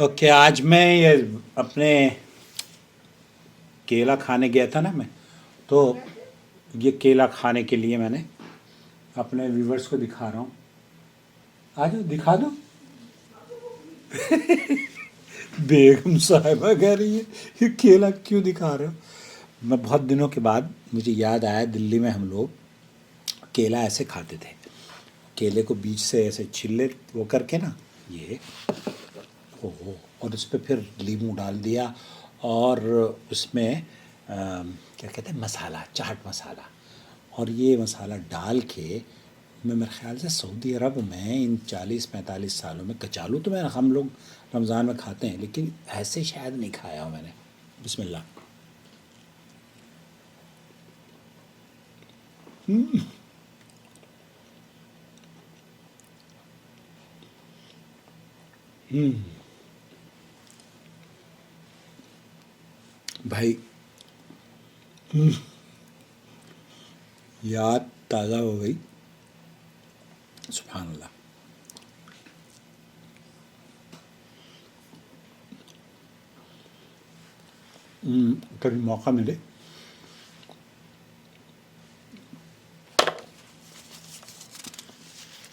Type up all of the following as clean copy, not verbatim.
Okay, آج میں یہ اپنے کیلا کھانے گیا تھا نا میں، تو یہ کیلا کھانے کے لیے میں نے اپنے ویورز کو دکھا رہا ہوں. آ جاؤ دکھا دو. بیگم صاحبہ کہہ رہی ہے یہ کیلا کیوں دکھا رہے ہو. میں بہت دنوں کے بعد مجھے یاد آیا دلی میں ہم لوگ کیلا ایسے کھاتے تھے. کیلے کو بیچ سے ایسے چھلے وہ کر کے نا یہ اور اس پہ پھر لیموں ڈال دیا اور اس میں کیا کہتے ہیں مسالہ، چاٹ مسالہ، اور یہ مسالہ ڈال کے میں میرے خیال سے سعودی عرب میں ان 40-45 سالوں میں کچالو تو ہم لوگ رمضان میں کھاتے ہیں لیکن ایسے شاید نہیں کھایا ہوں میں نے. بسم اللہ. بھائی یاد تازہ ہو گئی. سبحان اللہ. کبھی موقع ملے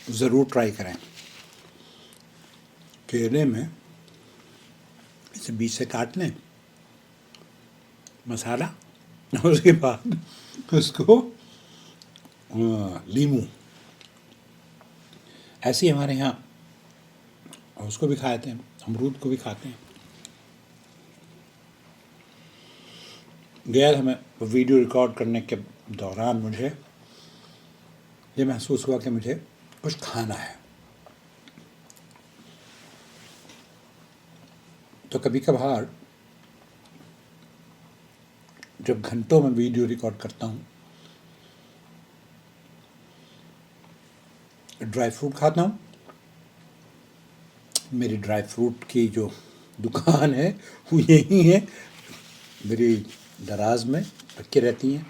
ضرور ٹرائی کریں. کیلے میں اسے بیچ سے کاٹ لیں، مسالہ، اور اس کے بعد اس کو لیموں. ایسے ہی ہمارے یہاں اس کو بھی کھاتے ہیں، امرود کو بھی کھاتے ہیں. غیر ہمیں ویڈیو ریکارڈ کرنے کے دوران مجھے یہ محسوس ہوا کہ مجھے کچھ کھانا ہے. تو کبھی کبھار جب گھنٹوں میں ویڈیو ریکارڈ کرتا ہوں ڈرائی فروٹ کھاتا ہوں. میری ڈرائی فروٹ کی جو دکان ہے وہ یہی ہے، میری دراز میں رکھی رہتی ہیں،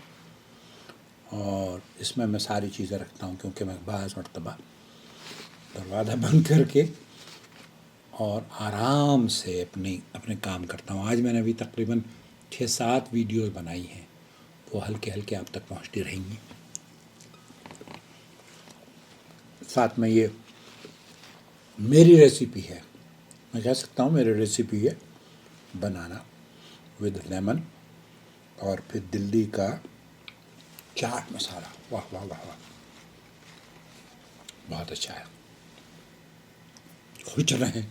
اور اس میں ساری چیزیں رکھتا ہوں کیونکہ میں بعض مرتبہ دروازہ بند کر کے اور آرام سے اپنے کام کرتا ہوں. آج میں نے ابھی تقریباً 6-7 ویڈیوز بنائی ہیں، وہ ہلکے ہلکے آپ تک پہنچتی رہیں گی. ساتھ میں یہ میری ریسیپی ہے، میں کہہ سکتا ہوں میری ریسیپی ہے بنانا ود لیمن، اور پھر دلی کا چاٹ مسالہ. واہ واہ واہ واہ، بہت اچھا ہے. خوش رہیں.